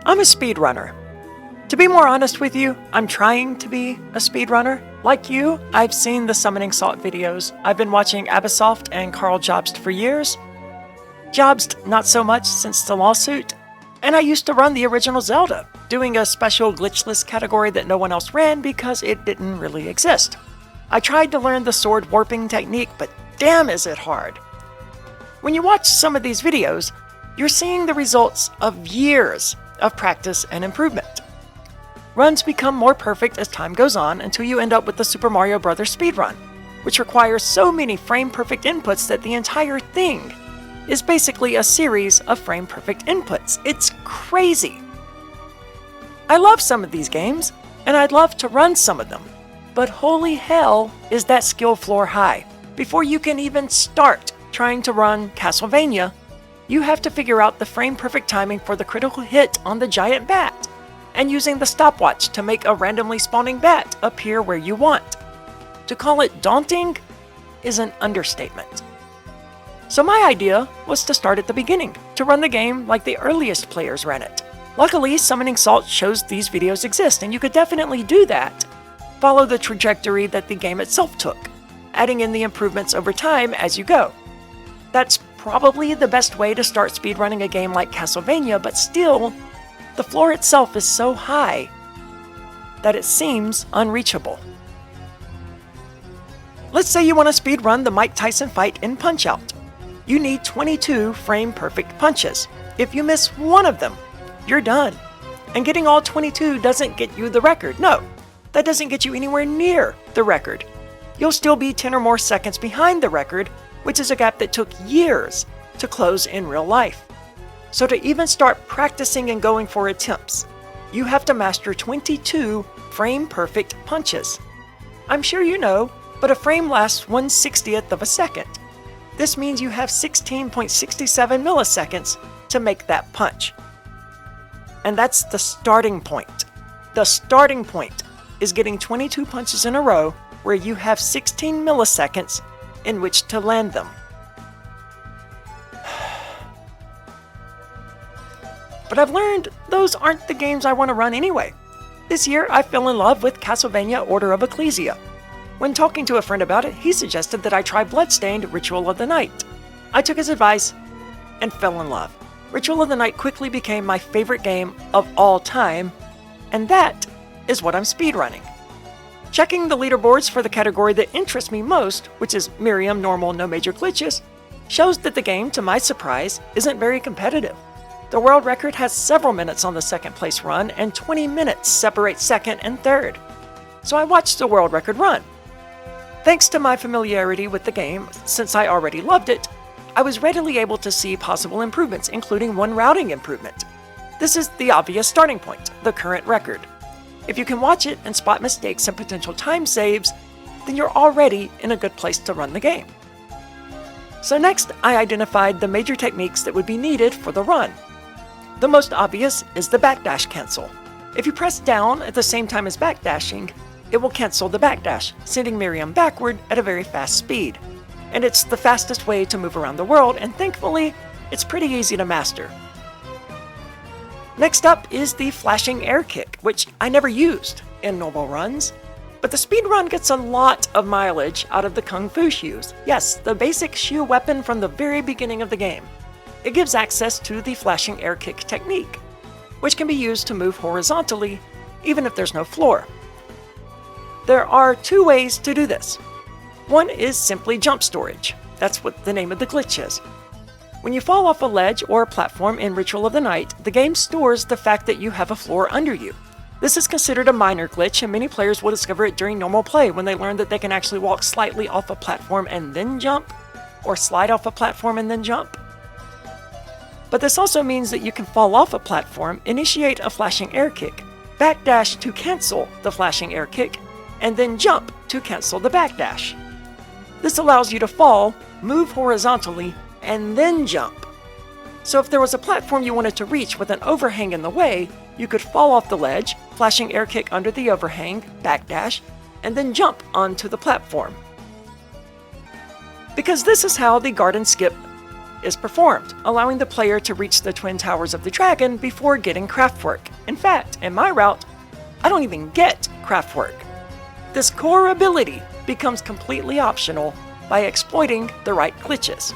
I'm a speedrunner. To be more honest with you, I'm trying to be a speedrunner. Like you, I've seen the Summoning Salt videos. I've been watching Abasoft and Carl Jobst for years. Jobst not so much since the lawsuit. And I used to run the original Zelda, doing a special glitchless category that no one else ran because it didn't really exist. I tried to learn the sword warping technique, but damn is it hard. When you watch some of these videos, you're seeing the results of years of practice and improvement. Runs become more perfect as time goes on until you end up with the Super Mario Bros. Speedrun, which requires so many frame-perfect inputs that the entire thing is basically a series of frame-perfect inputs. It's crazy. I love some of these games, and I'd love to run some of them, but holy hell is that skill floor high. Before you can even start trying to run Castlevania, you have to figure out the frame-perfect timing for the critical hit on the giant bat, and using the stopwatch to make a randomly spawning bat appear where you want. To call it daunting is an understatement. So my idea was to start at the beginning, to run the game like the earliest players ran it. Luckily, Summoning Salt shows these videos exist, and you could definitely do that. Follow the trajectory that the game itself took, adding in the improvements over time as you go. That's probably the best way to start speedrunning a game like Castlevania, but still, the floor itself is so high that it seems unreachable. Let's say you want to speedrun the Mike Tyson fight in Punch-Out! You need 22 frame-perfect punches. If you miss one of them, you're done. And getting all 22 doesn't get you the record. No, that doesn't get you anywhere near the record. You'll still be 10 or more seconds behind the record, which is a gap that took years to close in real life. So to even start practicing and going for attempts, you have to master 22 frame-perfect punches. I'm sure you know, but a frame lasts 1/60th of a second. This means you have 16.67 milliseconds to make that punch. And that's the starting point. The starting point is getting 22 punches in a row where you have 16 milliseconds in which to land them. But I've learned those aren't the games I want to run anyway. This year I fell in love with Castlevania Order of Ecclesia. When talking to a friend about it, he suggested that I try Bloodstained Ritual of the Night. I took his advice and fell in love. Ritual of the Night quickly became my favorite game of all time, and that is what I'm speedrunning. Checking the leaderboards for the category that interests me most, which is Miriam Normal No Major Glitches, shows that the game, to my surprise, isn't very competitive. The world record has several minutes on the second place run, and 20 minutes separate second and third. So I watched the world record run. Thanks to my familiarity with the game, since I already loved it, I was readily able to see possible improvements, including one routing improvement. This is the obvious starting point, the current record. If you can watch it and spot mistakes and potential time saves, then you're already in a good place to run the game. So next, I identified the major techniques that would be needed for the run. The most obvious is the backdash cancel. If you press down at the same time as backdashing, it will cancel the backdash, sending Miriam backward at a very fast speed. And it's the fastest way to move around the world, and thankfully, it's pretty easy to master. Next up is the flashing air kick, which I never used in normal runs, but the speedrun gets a lot of mileage out of the Kung Fu shoes. Yes, the basic shoe weapon from the very beginning of the game. It gives access to the flashing air kick technique, which can be used to move horizontally, even if there's no floor. There are two ways to do this. One is simply jump storage. That's what the name of the glitch is. When you fall off a ledge or a platform in Ritual of the Night, the game stores the fact that you have a floor under you. This is considered a minor glitch, and many players will discover it during normal play when they learn that they can actually walk slightly off a platform and then jump, or slide off a platform and then jump. But this also means that you can fall off a platform, initiate a flashing air kick, backdash to cancel the flashing air kick, and then jump to cancel the backdash. This allows you to fall, move horizontally, and then jump. So if there was a platform you wanted to reach with an overhang in the way, you could fall off the ledge, flashing air kick under the overhang, backdash, and then jump onto the platform. Because this is how the garden skip is performed, allowing the player to reach the Twin Towers of the Dragon before getting craftwork. In fact, in my route, I don't even get craftwork. This core ability becomes completely optional by exploiting the right glitches.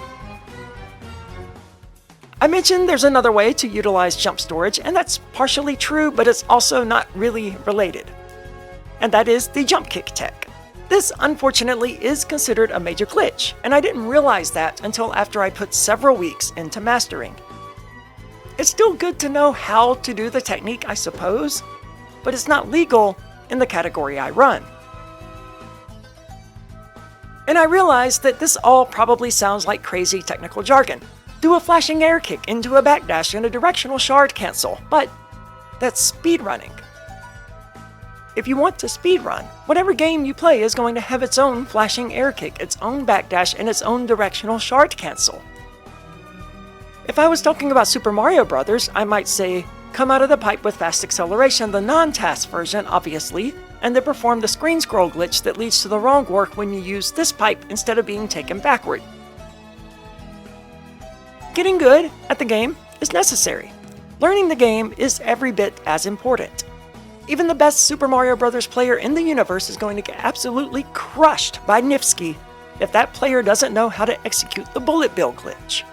I mentioned there's another way to utilize jump storage, and that's partially true, but it's also not really related. And that is the jump kick tech. This, unfortunately, is considered a major glitch, and I didn't realize that until after I put several weeks into mastering. It's still good to know how to do the technique, I suppose, but it's not legal in the category I run. And I realize that this all probably sounds like crazy technical jargon. Do a flashing air kick into a backdash and a directional shard cancel, but that's speedrunning. If you want to speedrun, whatever game you play is going to have its own flashing air kick, its own backdash, and its own directional shard cancel. If I was talking about Super Mario Bros., I might say, come out of the pipe with fast acceleration, the non-task version, obviously, and then perform the screen scroll glitch that leads to the wrong work when you use this pipe instead of being taken backward. Getting good at the game is necessary. Learning the game is every bit as important. Even the best Super Mario Bros. Player in the universe is going to get absolutely crushed by Nifsky if that player doesn't know how to execute the bullet bill glitch.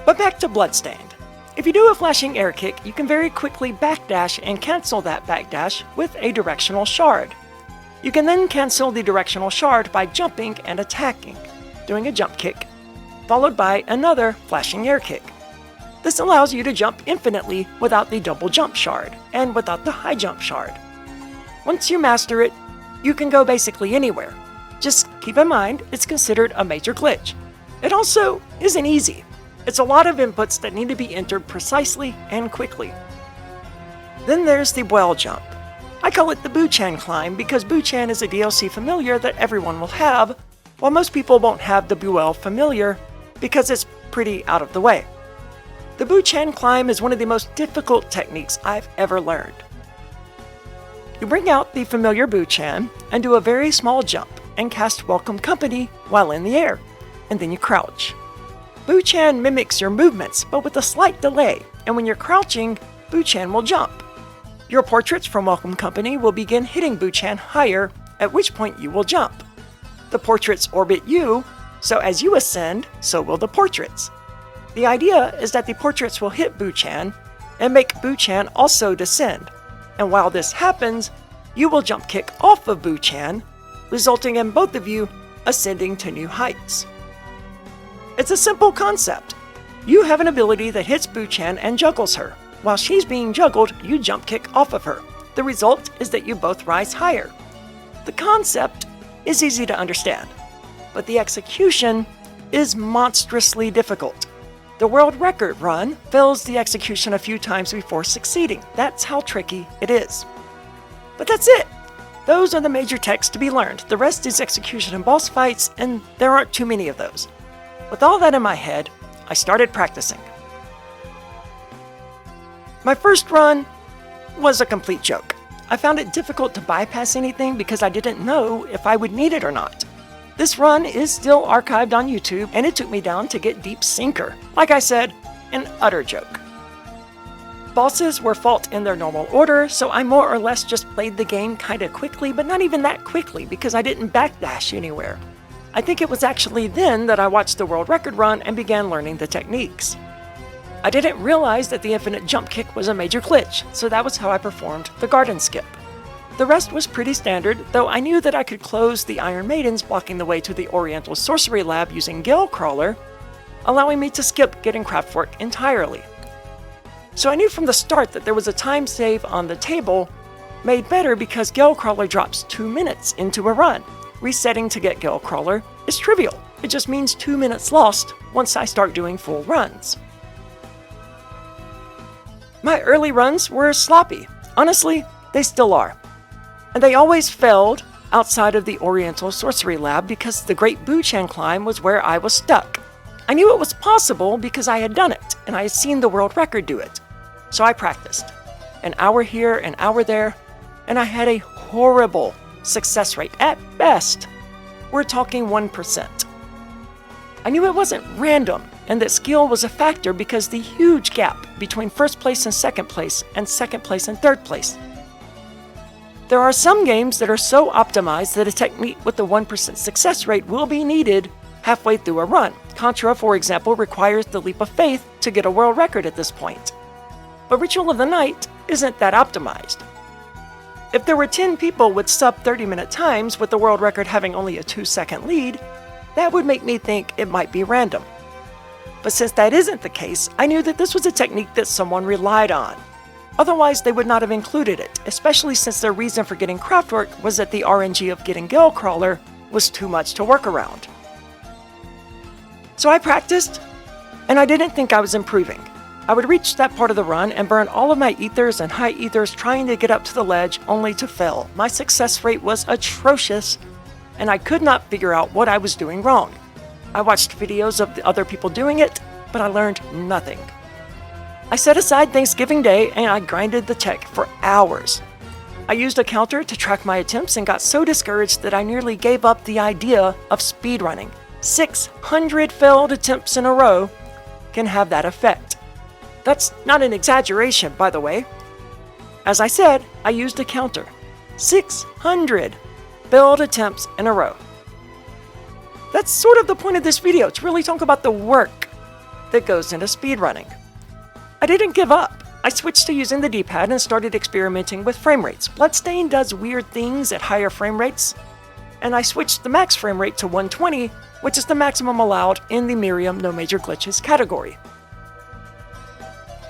But back to Bloodstained. If you do a flashing air kick, you can very quickly backdash and cancel that backdash with a directional shard. You can then cancel the directional shard by jumping and attacking, doing a jump kick, followed by another flashing air kick. This allows you to jump infinitely without the double jump shard, and without the high jump shard. Once you master it, you can go basically anywhere. Just keep in mind, it's considered a major glitch. It also isn't easy. It's a lot of inputs that need to be entered precisely and quickly. Then there's the Well jump. I call it the Buchan climb because Buchan is a DLC familiar that everyone will have, while most people won't have the Buell familiar because it's pretty out of the way. The Buchan climb is one of the most difficult techniques I've ever learned. You bring out the familiar Buchan and do a very small jump and cast Welcome Company while in the air, and then you crouch. Buchan mimics your movements, but with a slight delay, and when you're crouching, Buchan will jump. Your portraits from Welcome Company will begin hitting Buchan higher, at which point you will jump. The portraits orbit you, so as you ascend, so will the portraits. The idea is that the portraits will hit Buchan and make Buchan also descend, and while this happens, you will jump kick off of Buchan, resulting in both of you ascending to new heights. It's a simple concept. You have an ability that hits Buchan and juggles her. While she's being juggled, you jump kick off of her. The result is that you both rise higher. The concept is easy to understand, but the execution is monstrously difficult. The world record run fails the execution a few times before succeeding. That's how tricky it is. But that's it. Those are the major techs to be learned. The rest is execution and boss fights, and there aren't too many of those. With all that in my head, I started practicing. My first run was a complete joke. I found it difficult to bypass anything because I didn't know if I would need it or not. This run is still archived on YouTube, and it took me down to get Deep Sinker. Like I said, an utter joke. Bosses were fought in their normal order, so I more or less just played the game kinda quickly, but not even that quickly because I didn't backdash anywhere. I think it was actually then that I watched the world record run and began learning the techniques. I didn't realize that the infinite jump kick was a major glitch, so that was how I performed the garden skip. The rest was pretty standard, though I knew that I could close the Iron Maidens blocking the way to the Oriental Sorcery Lab using Gale Crawler, allowing me to skip getting craftwork entirely. So I knew from the start that there was a time save on the table, made better because Gale Crawler drops 2 minutes into a run. Resetting to get Gale Crawler is trivial. It just means 2 minutes lost once I start doing full runs. My early runs were sloppy. Honestly, they still are. And they always failed outside of the Oriental Sorcery Lab because the Great Buchan climb was where I was stuck. I knew it was possible because I had done it, and I had seen the world record do it. So I practiced. An hour here, an hour there, and I had a horrible success rate. At best, we're talking 1%. I knew it wasn't random, and that skill was a factor because the huge gap between first place and second place and third place. There are some games that are so optimized that a technique with a 1% success rate will be needed halfway through a run. Contra, for example, requires the leap of faith to get a world record at this point. But Ritual of the Night isn't that optimized. If there were 10 people with sub 30-minute times with the world record having only a 2-second lead, that would make me think it might be random. But since that isn't the case, I knew that this was a technique that someone relied on. Otherwise, they would not have included it, especially since their reason for getting Craftwork was that the RNG of getting Gale was too much to work around. So I practiced, and I didn't think I was improving. I would reach that part of the run and burn all of my ethers and high ethers trying to get up to the ledge, only to fail. My success rate was atrocious, and I could not figure out what I was doing wrong. I watched videos of the other people doing it, but I learned nothing. I set aside Thanksgiving Day and I grinded the tech for hours. I used a counter to track my attempts and got so discouraged that I nearly gave up the idea of speedrunning. 600 failed attempts in a row can have that effect. That's not an exaggeration, by the way. As I said, I used a counter. 600 failed attempts in a row. That's sort of the point of this video, to really talk about the work that goes into speedrunning. I didn't give up. I switched to using the D-pad and started experimenting with frame rates. Bloodstain does weird things at higher frame rates, and I switched the max frame rate to 120, which is the maximum allowed in the Miriam No Major Glitches category.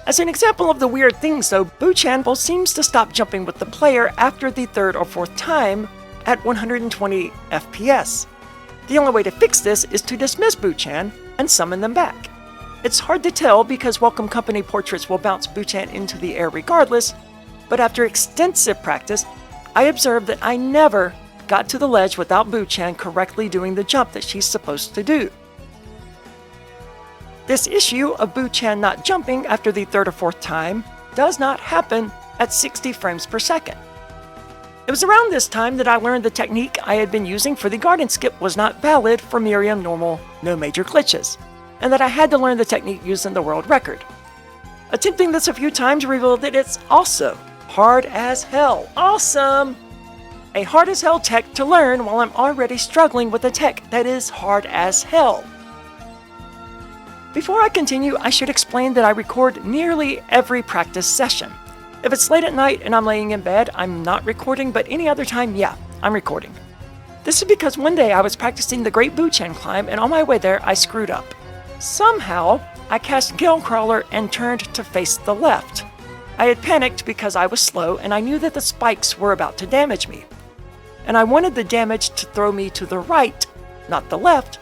As an example of the weird things though, Buchan seems to stop jumping with the player after the third or fourth time at 120 FPS. The only way to fix this is to dismiss Buchan and summon them back. It's hard to tell because Welcome Company portraits will bounce Buchan into the air regardless, but after extensive practice, I observed that I never got to the ledge without Buchan correctly doing the jump that she's supposed to do. This issue of Buchan not jumping after the third or fourth time does not happen at 60 frames per second. It was around this time that I learned the technique I had been using for the garden skip was not valid for Miriam normal no major glitches, and that I had to learn the technique used in the world record. Attempting this a few times revealed that it's also hard as hell. Awesome! A hard as hell tech to learn while I'm already struggling with a tech that is hard as hell. Before I continue, I should explain that I record nearly every practice session. If it's late at night and I'm laying in bed, I'm not recording, but any other time, yeah, I'm recording. This is because one day I was practicing the Great Buchan climb, and on my way there, I screwed up. Somehow, I cast Gale Crawler and turned to face the left. I had panicked because I was slow and I knew that the spikes were about to damage me. And I wanted the damage to throw me to the right, not the left,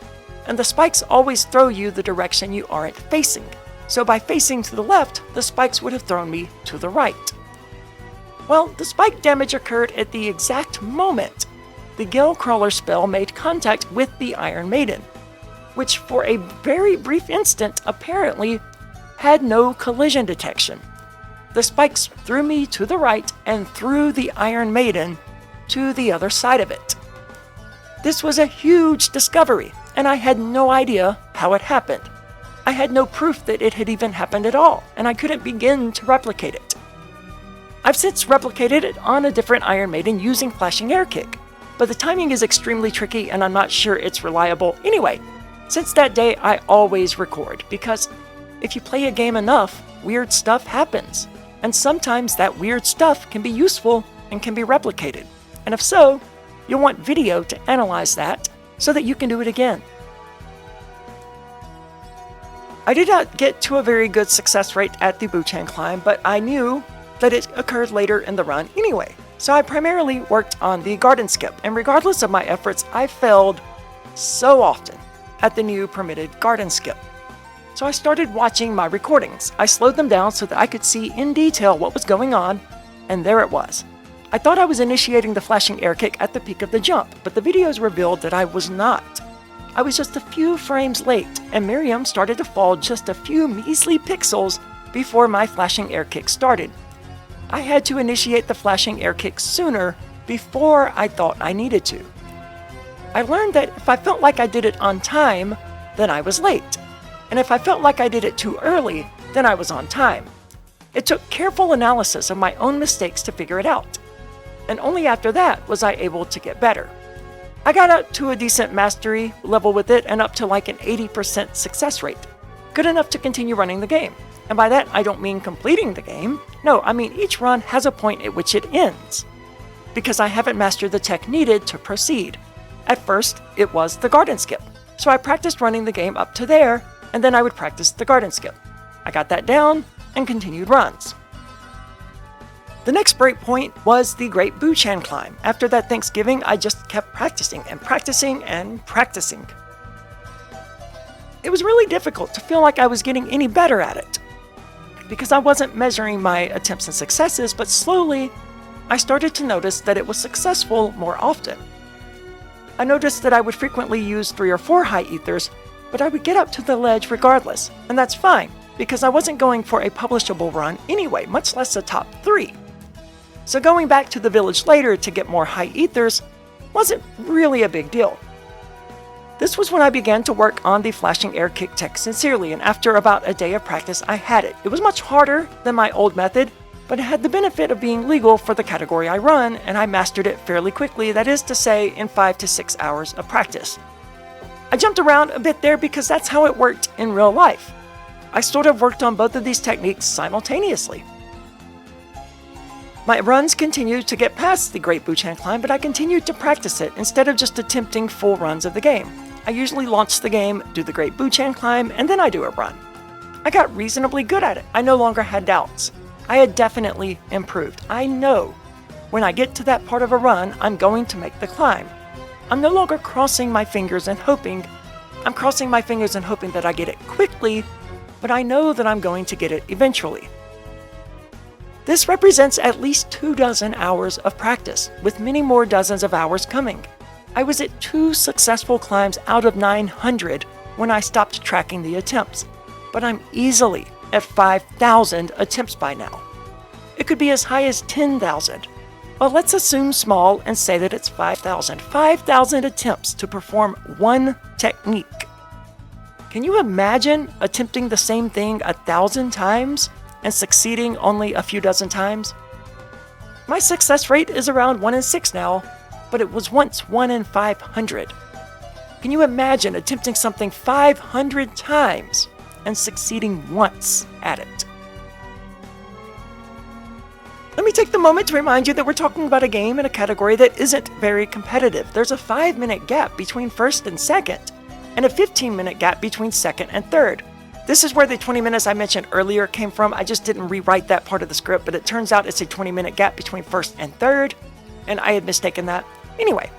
and the spikes always throw you the direction you aren't facing. So by facing to the left, the spikes would have thrown me to the right. Well, the spike damage occurred at the exact moment the Gale Crawler spell made contact with the Iron Maiden, which for a very brief instant apparently had no collision detection. The spikes threw me to the right and threw the Iron Maiden to the other side of it. This was a huge discovery, and I had no idea how it happened. I had no proof that it had even happened at all, and I couldn't begin to replicate it. I've since replicated it on a different Iron Maiden using Flashing Air Kick, but the timing is extremely tricky and I'm not sure it's reliable. Anyway, since that day I always record, because if you play a game enough, weird stuff happens, and sometimes that weird stuff can be useful and can be replicated, and if so, you'll want video to analyze that so that you can do it again. I did not get to a very good success rate at the Buchan climb, but I knew that it occurred later in the run anyway, so I primarily worked on the garden skip, and regardless of my efforts, I failed so often at the new permitted garden skip. So I started watching my recordings. I slowed them down so that I could see in detail what was going on, and there it was. I thought I was initiating the flashing air kick at the peak of the jump, but the videos revealed that I was not. I was just a few frames late, and Miriam started to fall just a few measly pixels before my flashing air kick started. I had to initiate the flashing air kick sooner before I thought I needed to. I learned that if I felt like I did it on time, then I was late. And if I felt like I did it too early, then I was on time. It took careful analysis of my own mistakes to figure it out. And only after that was I able to get better. I got up to a decent mastery level with it and up to like an 80% success rate. Good enough to continue running the game. And by that, I don't mean completing the game. No, I mean each run has a point at which it ends. Because I haven't mastered the tech needed to proceed. At first, it was the garden skip. So I practiced running the game up to there, and then I would practice the garden skip. I got that down and continued runs. The next breakpoint was the Great Buchan climb. After that Thanksgiving, I just kept practicing and practicing and practicing. It was really difficult to feel like I was getting any better at it, because I wasn't measuring my attempts and successes, but slowly I started to notice that it was successful more often. I noticed that I would frequently use 3 or 4 high ethers, but I would get up to the ledge regardless, and that's fine, because I wasn't going for a publishable run anyway, much less a top 3. So going back to the village later to get more high ethers wasn't really a big deal. This was when I began to work on the flashing air kick tech sincerely, and after about a day of practice I had it. It was much harder than my old method, but it had the benefit of being legal for the category I run, and I mastered it fairly quickly, that is to say, in 5 to 6 hours of practice. I jumped around a bit there because that's how it worked in real life. I sort of worked on both of these techniques simultaneously. My runs continued to get past the Great Buchan climb, but I continued to practice it instead of just attempting full runs of the game. I usually launch the game, do the Great Buchan climb, and then I do a run. I got reasonably good at it. I no longer had doubts. I had definitely improved. I know when I get to that part of a run, I'm going to make the climb. I'm no longer crossing my fingers and hoping. I'm crossing my fingers and hoping that I get it quickly, but I know that I'm going to get it eventually. This represents at least 24 hours of practice, with many more dozens of hours coming. I was at 2 successful climbs out of 900 when I stopped tracking the attempts, but I'm easily at 5,000 attempts by now. It could be as high as 10,000. Well, let's assume small and say that it's 5,000. 5,000 attempts to perform one technique. Can you imagine attempting the same thing 1,000 times and succeeding only a few dozen times? My success rate is around 1 in 6 now, but it was once 1 in 500. Can you imagine attempting something 500 times and succeeding once at it? Let me take the moment to remind you that we're talking about a game in a category that isn't very competitive. There's a 5-minute gap between first and second, and a 15-minute gap between second and third. This is where the 20 minutes I mentioned earlier came from. I just didn't rewrite that part of the script, but it turns out it's a 20-minute gap between first and third, and I had mistaken that. Anyway,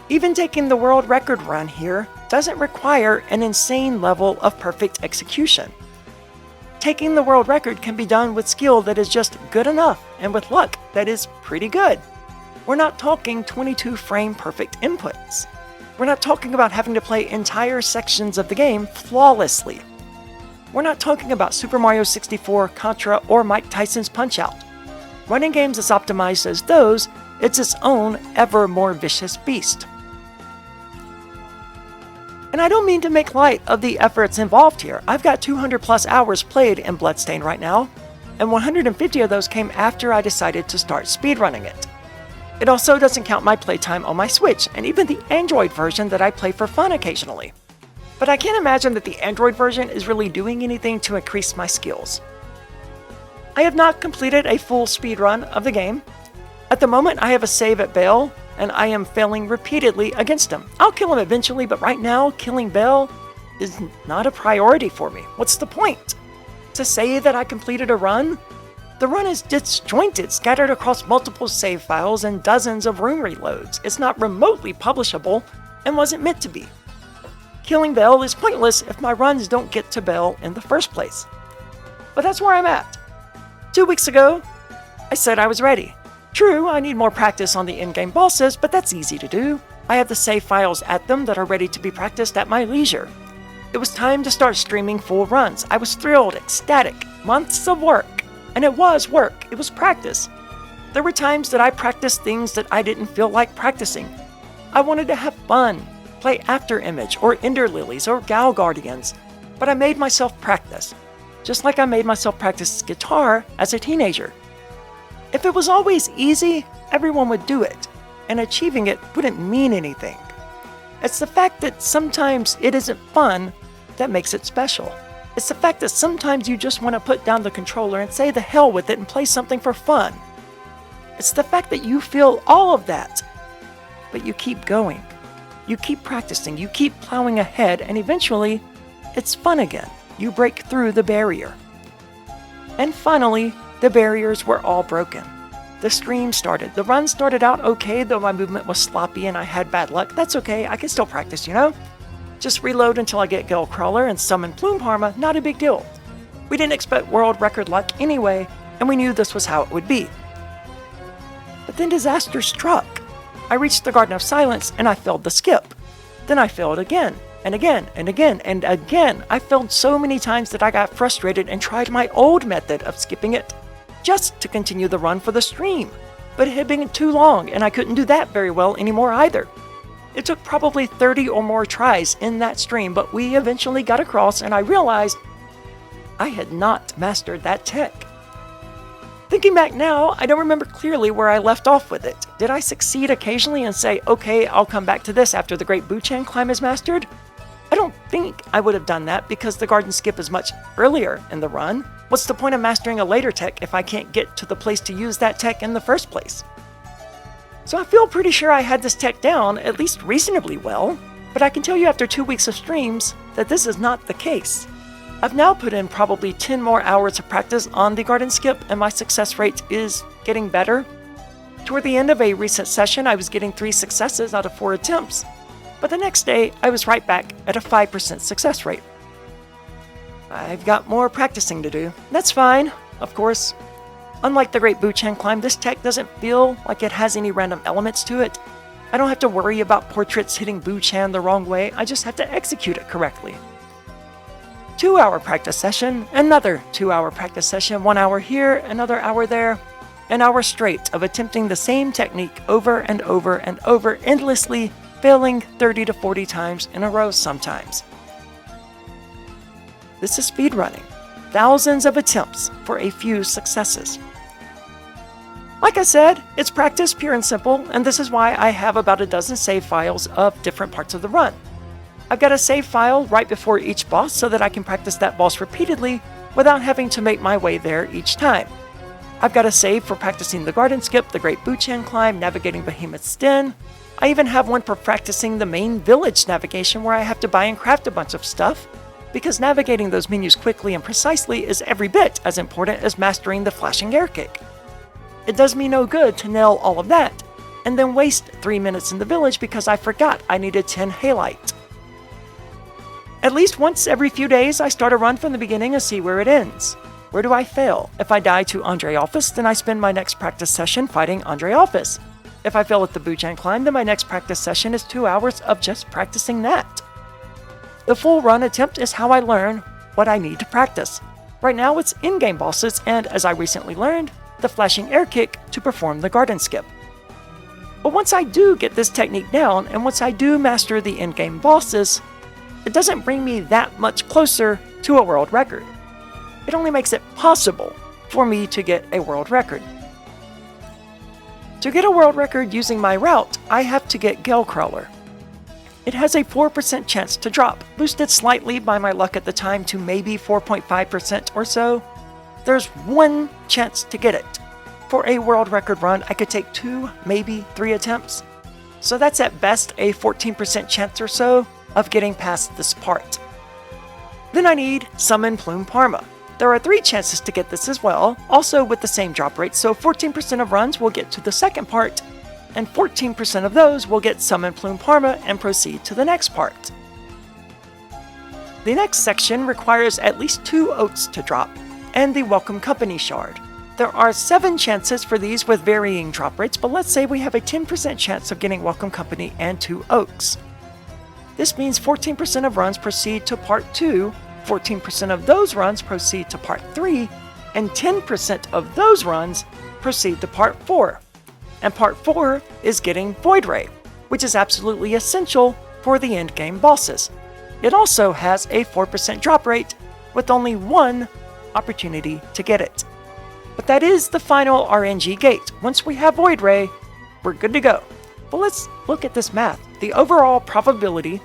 even taking the world record run here doesn't require an insane level of perfect execution. Taking the world record can be done with skill that is just good enough, and with luck that is pretty good. We're not talking 22 frame perfect inputs. We're not talking about having to play entire sections of the game flawlessly. We're not talking about Super Mario 64, Contra, or Mike Tyson's Punch-Out! Running games as optimized as those, it's its own ever more vicious beast. And I don't mean to make light of the efforts involved here. I've got 200 plus hours played in Bloodstain right now, and 150 of those came after I decided to start speedrunning it. It also doesn't count my playtime on my Switch, and even the Android version that I play for fun occasionally. But I can't imagine that the Android version is really doing anything to increase my skills. I have not completed a full speedrun of the game. At the moment, I have a save at Bale, and I am failing repeatedly against him. I'll kill him eventually, but right now, killing Bale is not a priority for me. What's the point? To say that I completed a run? The run is disjointed, scattered across multiple save files and dozens of room reloads. It's not remotely publishable, and wasn't meant to be. Killing Bale is pointless if my runs don't get to Bale in the first place. But that's where I'm at. 2 weeks ago, I said I was ready. True, I need more practice on the in-game bosses, but that's easy to do. I have the save files at them that are ready to be practiced at my leisure. It was time to start streaming full runs. I was thrilled, ecstatic, months of work. And it was work, it was practice. There were times that I practiced things that I didn't feel like practicing. I wanted to have fun. play After Image or Ender Lilies or Gal Guardians, but I made myself practice, just like I made myself practice guitar as a teenager. If it was always easy, everyone would do it, and achieving it wouldn't mean anything. It's the fact that sometimes it isn't fun that makes it special. It's the fact that sometimes you just want to put down the controller and say the hell with it and play something for fun. It's the fact that you feel all of that, but you keep going. You keep practicing, you keep plowing ahead, and eventually, it's fun again. You break through the barrier. And finally, the barriers were all broken. The stream started. The run started out okay, though my movement was sloppy and I had bad luck. That's okay, I can still practice, you know? Just reload until I get Gale Crawler and summon Plume Parma, not a big deal. We didn't expect world record luck anyway, and we knew this was how it would be. But then disaster struck. I reached the Garden of Silence and I failed the skip. Then I failed again, and again, and again, and again. I failed so many times that I got frustrated and tried my old method of skipping it, just to continue the run for the stream. But it had been too long and I couldn't do that very well anymore either. It took probably 30 or more tries in that stream, but we eventually got across and I realized I had not mastered that tech. Thinking back now, I don't remember clearly where I left off with it. Did I succeed occasionally and say, okay, I'll come back to this after the Great Buchan climb is mastered? I don't think I would have done that because the garden skip is much earlier in the run. What's the point of mastering a later tech if I can't get to the place to use that tech in the first place? So I feel pretty sure I had this tech down at least reasonably well, but I can tell you after 2 weeks of streams that this is not the case. I've now put in probably 10 more hours of practice on the garden skip and my success rate is getting better. Toward the end of a recent session, I was getting 3 successes out of 4 attempts, but the next day I was right back at a 5% success rate. I've got more practicing to do. That's fine, of course. Unlike the Great Buchan climb, this tech doesn't feel like it has any random elements to it. I don't have to worry about portraits hitting Buchan the wrong way, I just have to execute it correctly. 2-hour practice session, another 2-hour practice session, 1 hour here, another hour there, an hour straight of attempting the same technique over and over and over, endlessly failing 30 to 40 times in a row sometimes. This is speedrunning. Thousands of attempts for a few successes. Like I said, it's practice pure and simple, and this is why I have about a dozen save files of different parts of the run. I've got a save file right before each boss so that I can practice that boss repeatedly without having to make my way there each time. I've got a save for practicing the garden skip, the Great Buchan climb, navigating Behemoth's Den. I even have one for practicing the main village navigation where I have to buy and craft a bunch of stuff, because navigating those menus quickly and precisely is every bit as important as mastering the flashing air kick. It does me no good to nail all of that, and then waste 3 minutes in the village because I forgot I needed 10 halite. At least once every few days I start a run from the beginning and see where it ends. Where do I fail? If I die to Andre Alphys, then I spend my next practice session fighting Andre Alphys. If I fail at the Buchan climb, then my next practice session is 2 hours of just practicing that. The full run attempt is how I learn what I need to practice. Right now it's in-game bosses and, as I recently learned, the flashing air kick to perform the garden skip. But once I do get this technique down, and once I do master the in-game bosses, it doesn't bring me that much closer to a world record. It only makes it possible for me to get a world record. To get a world record using my route, I have to get Gale Crawler. It has a 4% chance to drop, boosted slightly by my luck at the time to maybe 4.5% or so. There's 1 chance to get it. For a world record run, I could take 2, maybe 3 attempts. So that's at best a 14% chance or so of getting past this part. Then I need Summon Plume Parma. There are 3 chances to get this as well, also with the same drop rate, so 14% of runs will get to the second part, and 14% of those will get Summon Plume Parma and proceed to the next part. The next section requires at least 2 oats to drop, and the Welcome Company shard. There are 7 chances for these with varying drop rates, but let's say we have a 10% chance of getting Welcome Company and 2 oaks. This means 14% of runs proceed to part 2, 14% of those runs proceed to part 3, and 10% of those runs proceed to part 4. And part 4 is getting Void Ray, which is absolutely essential for the endgame bosses. It also has a 4% drop rate, with only one opportunity to get it. But that is the final RNG gate. Once we have Void Ray, we're good to go. But let's look at this math. The overall probability,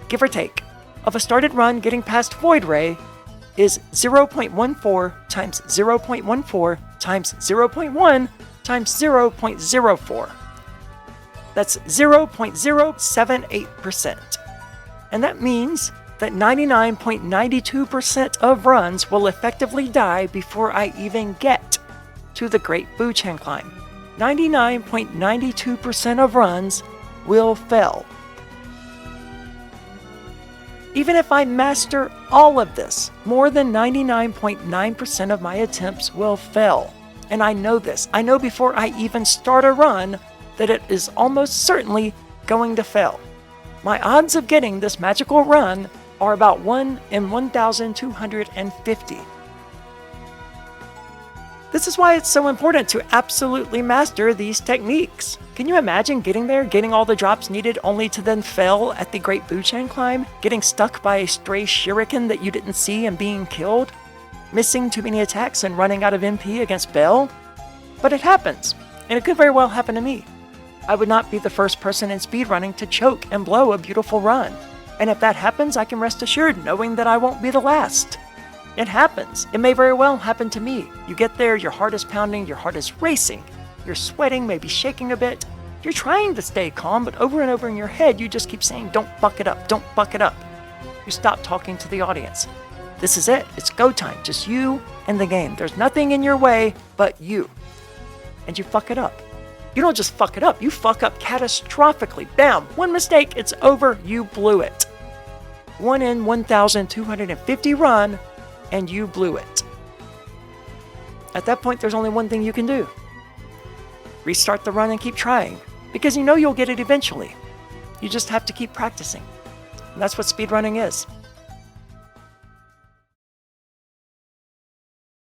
give or take, of a started run getting past Void Ray is 0.14 times 0.14 times 0.1 times 0.04. That's 0.078%. And that means that 99.92% of runs will effectively die before I even get to the Great Buchan Climb. 99.92% of runs will fail. Even if I master all of this, more than 99.9% of my attempts will fail. And I know this. I know before I even start a run that it is almost certainly going to fail. My odds of getting this magical run are about 1 in 1,250. This is why it's so important to absolutely master these techniques. Can you imagine getting there, getting all the drops needed, only to then fail at the Great Buchan Climb? Getting stuck by a stray shuriken that you didn't see and being killed? Missing too many attacks and running out of MP against Bell? But it happens, and it could very well happen to me. I would not be the first person in speedrunning to choke and blow a beautiful run. And if that happens, I can rest assured knowing that I won't be the last. It happens. It may very well happen to me. You get there, your heart is pounding, your heart is racing. You're sweating, maybe shaking a bit. You're trying to stay calm, but over and over in your head, you just keep saying, don't fuck it up, don't fuck it up. You stop talking to the audience. This is it. It's go time. Just you and the game. There's nothing in your way but you. And you fuck it up. You don't just fuck it up. You fuck up catastrophically. Bam! One mistake, it's over. You blew it. 1 in 1,250 run, and you blew it. At that point, there's only one thing you can do. Restart the run and keep trying, because you know you'll get it eventually. You just have to keep practicing. And that's what speedrunning is.